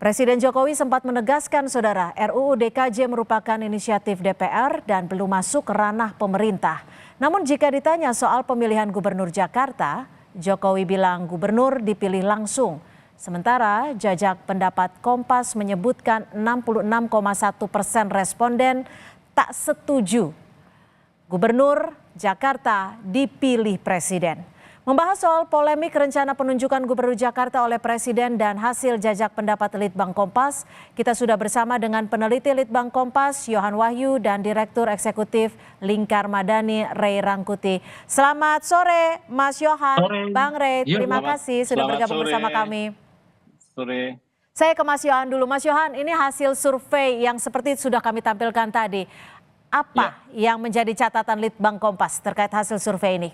Presiden Jokowi sempat menegaskan, saudara, RUU DKJ merupakan inisiatif DPR dan belum masuk ke ranah pemerintah. Namun jika ditanya soal pemilihan gubernur Jakarta, Jokowi bilang gubernur dipilih langsung. Sementara jajak pendapat Kompas menyebutkan 66,1% responden tak setuju gubernur Jakarta dipilih presiden. Membahas soal polemik rencana penunjukan gubernur Jakarta oleh presiden dan hasil jajak pendapat Litbang Kompas, kita sudah bersama dengan peneliti Litbang Kompas, Yohan Wahyu, dan Direktur Eksekutif Lingkar Madani, Ray Rangkuti. Selamat sore, Mas Yohan, Sore. Bang Ray, terima kasih sudah bergabung bersama kami. Sore. Saya ke Mas Yohan dulu. Mas Yohan, ini hasil survei yang seperti sudah kami tampilkan tadi. Apa yang menjadi catatan Litbang Kompas terkait hasil survei ini?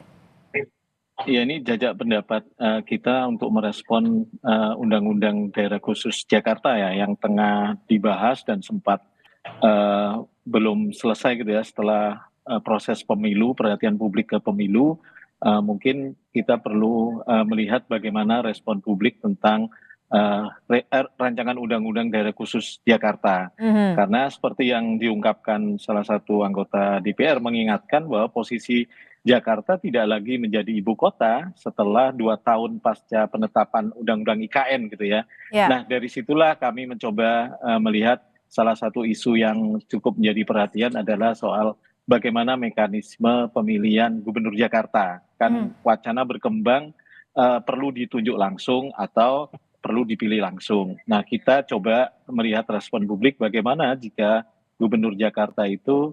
Ya, ini jajak pendapat kita untuk merespon Undang-Undang Daerah Khusus Jakarta ya, yang tengah dibahas dan sempat belum selesai gitu ya setelah proses pemilu, perhatian publik ke pemilu. Mungkin kita perlu melihat bagaimana respon publik tentang rancangan Undang-Undang Daerah Khusus Jakarta. Karena seperti yang diungkapkan salah satu anggota DPR mengingatkan bahwa posisi Jakarta tidak lagi menjadi ibu kota setelah 2 tahun pasca penetapan Undang-Undang IKN gitu ya. Nah, dari situlah kami mencoba melihat salah satu isu yang cukup menjadi perhatian adalah soal bagaimana mekanisme pemilihan gubernur Jakarta. Kan wacana berkembang perlu ditunjuk langsung atau perlu dipilih langsung. Nah, kita coba melihat respon publik bagaimana jika gubernur Jakarta itu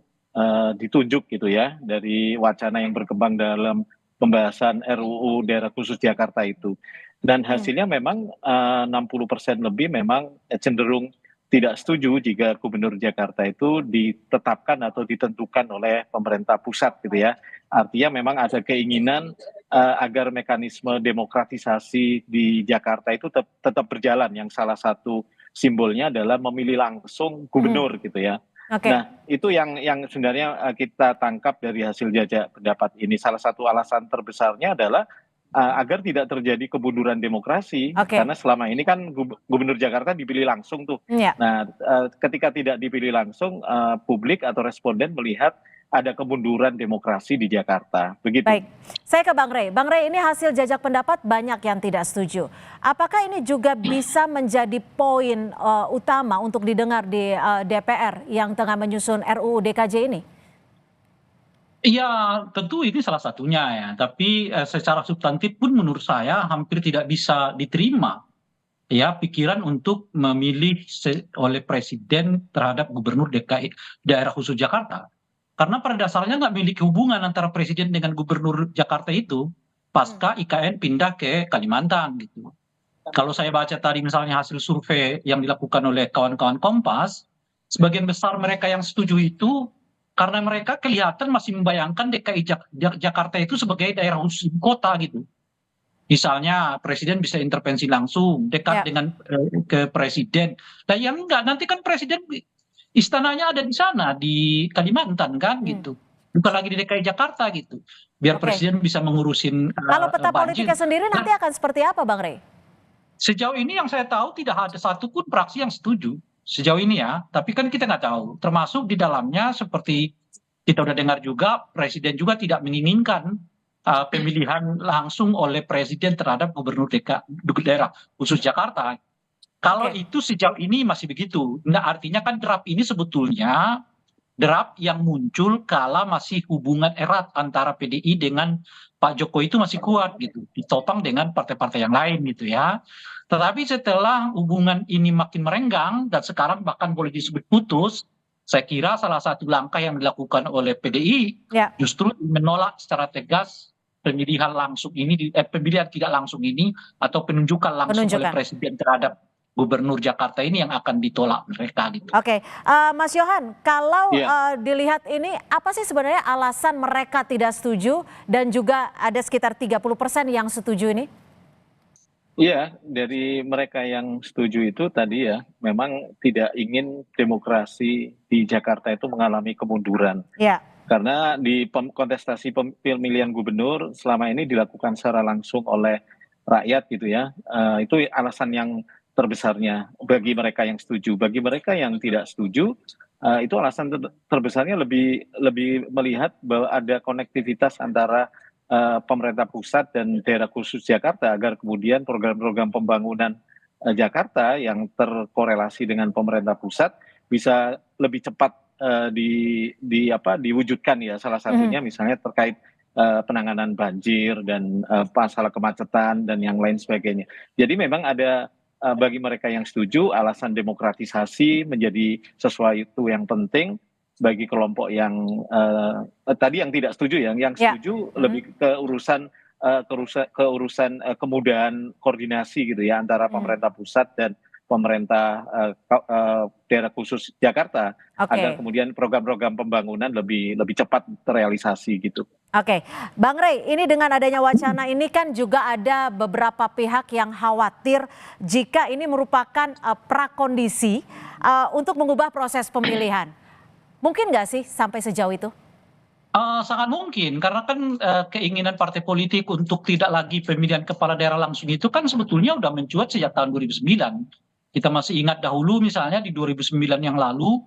ditunjuk gitu ya dari wacana yang berkembang dalam pembahasan RUU Daerah Khusus Jakarta itu. Dan hasilnya memang 60% lebih memang cenderung tidak setuju jika gubernur Jakarta itu ditetapkan atau ditentukan oleh pemerintah pusat gitu ya. Artinya memang ada keinginan agar mekanisme demokratisasi di Jakarta itu tetap berjalan, yang salah satu simbolnya adalah memilih langsung gubernur gitu ya. Nah, itu yang sebenarnya kita tangkap dari hasil jajak pendapat ini. Salah satu alasan terbesarnya adalah agar tidak terjadi kemunduran demokrasi, karena selama ini kan gubernur Jakarta dipilih langsung tuh. Nah, ketika tidak dipilih langsung, publik atau responden melihat ada kemunduran demokrasi di Jakarta. Begitu. Baik, saya ke Bang Ray. Bang Ray, ini hasil jajak pendapat banyak yang tidak setuju. Apakah ini juga bisa menjadi poin utama untuk didengar di DPR yang tengah menyusun RUU DKJ ini? Iya, tentu ini salah satunya ya. Tapi secara substantif pun menurut saya hampir tidak bisa diterima ya pikiran untuk memilih oleh presiden terhadap gubernur DKI daerah khusus Jakarta. Karena pada dasarnya nggak memiliki hubungan antara presiden dengan gubernur Jakarta itu pasca IKN pindah ke Kalimantan gitu. Kalau saya baca tadi misalnya hasil survei yang dilakukan oleh kawan-kawan Kompas, sebagian besar mereka yang setuju itu karena mereka kelihatan masih membayangkan DKI Jakarta itu sebagai daerah khusus ibu kota gitu. Misalnya presiden bisa intervensi langsung, dekat dengan ke presiden. Nah yang enggak, nanti kan presiden istananya ada di sana, di Kalimantan kan gitu. Bukan lagi di DKI Jakarta gitu. Biar presiden bisa mengurusin Kalau peta politiknya sendiri nanti akan seperti apa Bang Ray? Sejauh ini yang saya tahu tidak ada satupun fraksi yang setuju. Sejauh ini ya, tapi kan kita nggak tahu. Termasuk di dalamnya seperti kita udah dengar juga, presiden juga tidak menginginkan pemilihan langsung oleh presiden terhadap gubernur daerah khusus Jakarta. Kalau itu sejauh ini masih begitu. Nah, artinya kan draft ini sebetulnya draft yang muncul kala masih hubungan erat antara PDI dengan Pak Jokowi itu masih kuat gitu, ditopang dengan partai-partai yang lain gitu ya. Tetapi setelah hubungan ini makin merenggang dan sekarang bahkan boleh disebut putus, saya kira salah satu langkah yang dilakukan oleh PDI justru menolak secara tegas pemilihan langsung ini, pemilihan tidak langsung ini atau penunjukan langsung oleh presiden terhadap gubernur Jakarta ini yang akan ditolak mereka gitu. Oke, Mas Yohan, kalau dilihat ini apa sih sebenarnya alasan mereka tidak setuju dan juga ada sekitar 30% yang setuju ini? Iya, dari mereka yang setuju itu tadi ya, memang tidak ingin demokrasi di Jakarta itu mengalami kemunduran. Karena di kontestasi pemilihan gubernur selama ini dilakukan secara langsung oleh rakyat gitu ya. Itu alasan yang terbesarnya bagi mereka yang setuju. Bagi mereka yang tidak setuju, itu alasan terbesarnya lebih lebih melihat bahwa ada konektivitas antara pemerintah pusat dan daerah khusus Jakarta agar kemudian program-program pembangunan Jakarta yang terkorelasi dengan pemerintah pusat bisa lebih cepat diwujudkan ya. Salah satunya misalnya terkait penanganan banjir dan masalah kemacetan dan yang lain sebagainya. Jadi memang ada bagi mereka yang setuju alasan demokratisasi menjadi sesuatu yang penting, bagi kelompok yang tadi yang tidak setuju ya, yang Ya. setuju lebih ke urusan kemudahan koordinasi gitu ya antara pemerintah pusat dan pemerintah daerah khusus Jakarta agar Oke. kemudian program-program pembangunan lebih cepat terrealisasi gitu. Oke, Bang Rey, ini dengan adanya wacana ini kan juga ada beberapa pihak yang khawatir jika ini merupakan prakondisi untuk mengubah proses pemilihan. Mungkin nggak sih sampai sejauh itu? Sangat mungkin karena kan keinginan partai politik untuk tidak lagi pemilihan kepala daerah langsung itu kan sebetulnya udah mencuat sejak tahun 2009. Kita masih ingat dahulu misalnya di 2009 yang lalu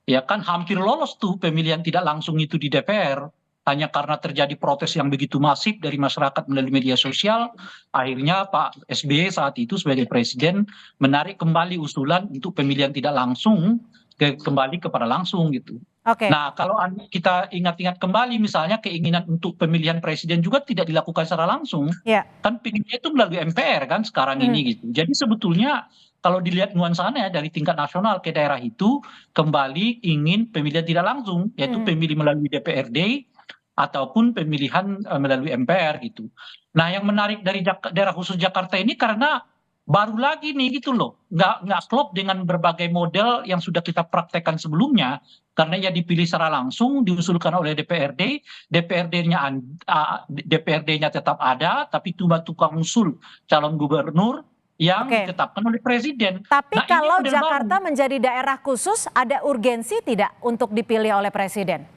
ya kan hampir lolos tuh pemilihan tidak langsung itu di DPR. Hanya karena terjadi protes yang begitu masif dari masyarakat melalui media sosial, akhirnya Pak SBY saat itu sebagai presiden menarik kembali usulan untuk pemilihan tidak langsung kembali kepada langsung gitu. Oke. Nah, kalau kita ingat-ingat kembali misalnya keinginan untuk pemilihan presiden juga tidak dilakukan secara langsung. Ya. Kan pinginnya itu melalui MPR kan sekarang ini gitu. Jadi sebetulnya kalau dilihat nuansanya dari tingkat nasional ke daerah itu kembali ingin pemilihan tidak langsung, yaitu pemilih melalui DPRD ataupun pemilihan melalui MPR gitu. Nah, yang menarik dari daerah khusus Jakarta ini karena baru lagi nih gitu loh, nggak klop dengan berbagai model yang sudah kita praktekkan sebelumnya, karena ya dipilih secara langsung, diusulkan oleh DPRD, DPRD-nya tetap ada, tapi cuma tukang usul calon gubernur yang ditetapkan oleh presiden. Tapi nah, kalau Jakarta menjadi daerah khusus, ada urgensi tidak untuk dipilih oleh presiden?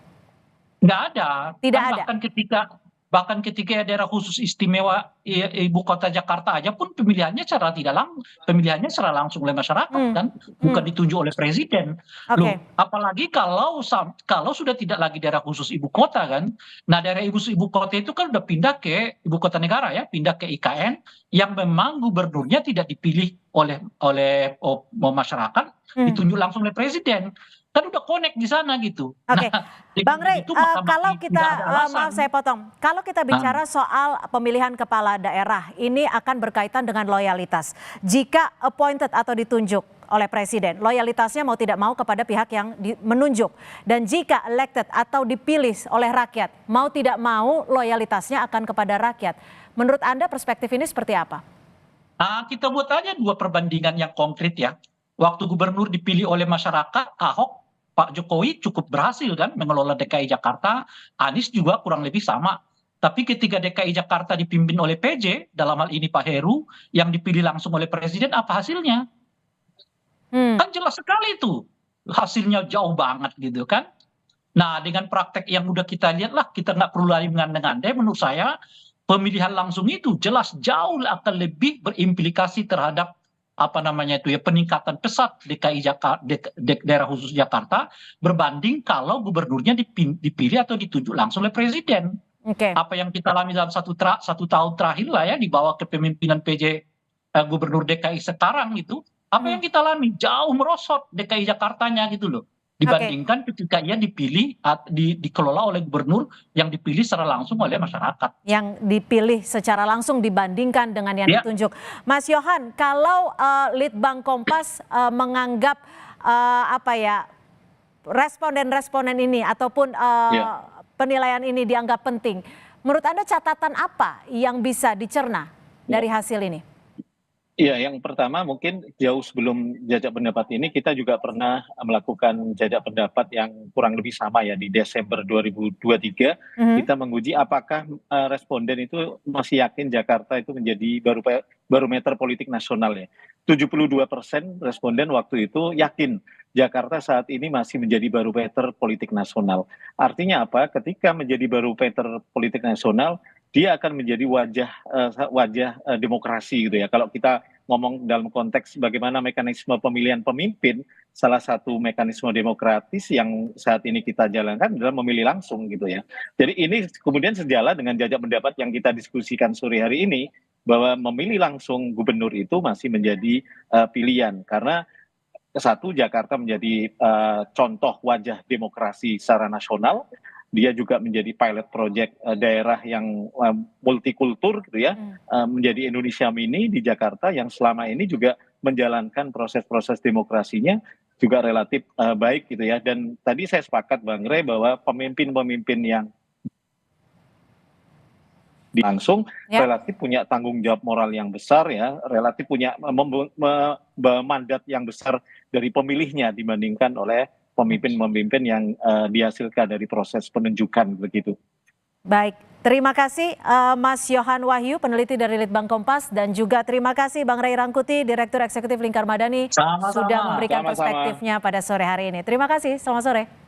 Nggak ada. Tidak kan ada. Bahkan ketika daerah khusus istimewa ibu kota Jakarta aja pun pemilihannya secara langsung oleh masyarakat kan, bukan ditunjuk oleh presiden. Loh, apalagi kalau sudah tidak lagi daerah khusus ibu kota kan. Nah, daerah khusus ibu kota itu kan udah pindah ke ibu kota negara ya, pindah ke IKN yang memang gubernurnya tidak dipilih oleh masyarakat, ditunjuk langsung oleh presiden. Kan udah connect di sana gitu. Oke, Nah, Bang Rey, kalau kita, maaf saya potong, kalau kita bicara soal pemilihan kepala daerah, ini akan berkaitan dengan loyalitas. Jika appointed atau ditunjuk oleh presiden, loyalitasnya mau tidak mau kepada pihak yang menunjuk. Dan jika elected atau dipilih oleh rakyat, mau tidak mau loyalitasnya akan kepada rakyat. Menurut Anda perspektif ini seperti apa? Kita buat aja dua perbandingan yang konkret ya. Waktu gubernur dipilih oleh masyarakat, Ahok, Pak Jokowi cukup berhasil kan mengelola DKI Jakarta, Anies juga kurang lebih sama. Tapi ketika DKI Jakarta dipimpin oleh PJ, dalam hal ini Pak Heru, yang dipilih langsung oleh presiden, apa hasilnya? Kan jelas sekali itu, hasilnya jauh banget gitu kan. Nah, dengan praktek yang udah kita lihat lah, kita nggak perlu lagi mengandai-andai, menurut saya pemilihan langsung itu jelas jauh akan lebih berimplikasi terhadap peningkatan pesat DKI Jakarta, daerah khusus Jakarta berbanding kalau gubernurnya dipilih atau ditunjuk langsung oleh presiden. Apa yang kita alami dalam satu tahun terakhir lah ya di bawah kepemimpinan PJ gubernur DKI sekarang itu, apa yang kita alami jauh merosot DKI Jakartanya gitu loh. Dibandingkan ketika ia dipilih, dikelola oleh gubernur yang dipilih secara langsung oleh masyarakat. Yang dipilih secara langsung dibandingkan dengan yang ditunjuk. Mas Yohan, kalau Litbang Kompas menganggap responden-responden ini ataupun penilaian ini dianggap penting, menurut Anda catatan apa yang bisa dicerna dari hasil ini? Iya, yang pertama mungkin jauh sebelum jajak pendapat ini kita juga pernah melakukan jajak pendapat yang kurang lebih sama ya di Desember 2023. Kita menguji apakah responden itu masih yakin Jakarta itu menjadi barometer politik nasional ya. 72% responden waktu itu yakin Jakarta saat ini masih menjadi barometer politik nasional. Artinya apa? Ketika menjadi barometer politik nasional, dia akan menjadi wajah demokrasi gitu ya. Kalau kita ngomong dalam konteks bagaimana mekanisme pemilihan pemimpin, salah satu mekanisme demokratis yang saat ini kita jalankan adalah memilih langsung gitu ya. Jadi ini kemudian sejalan dengan jajak pendapat yang kita diskusikan sore hari ini, bahwa memilih langsung gubernur itu masih menjadi pilihan, karena satu, Jakarta menjadi contoh wajah demokrasi secara nasional. Dia juga menjadi pilot project daerah yang multikultur gitu ya, menjadi Indonesia Mini di Jakarta yang selama ini juga menjalankan proses-proses demokrasinya juga relatif baik gitu ya. Dan tadi saya sepakat Bang Rey bahwa pemimpin-pemimpin yang langsung relatif punya tanggung jawab moral yang besar ya, relatif punya mandat yang besar dari pemilihnya dibandingkan oleh pemimpin-pemimpin yang dihasilkan dari proses penunjukan begitu. Baik, terima kasih Mas Yohan Wahyu, peneliti dari Litbang Kompas, dan juga terima kasih Bang Ray Rangkuti, Direktur Eksekutif Lingkar Madani, sudah memberikan perspektifnya pada sore hari ini. Terima kasih, selamat sore.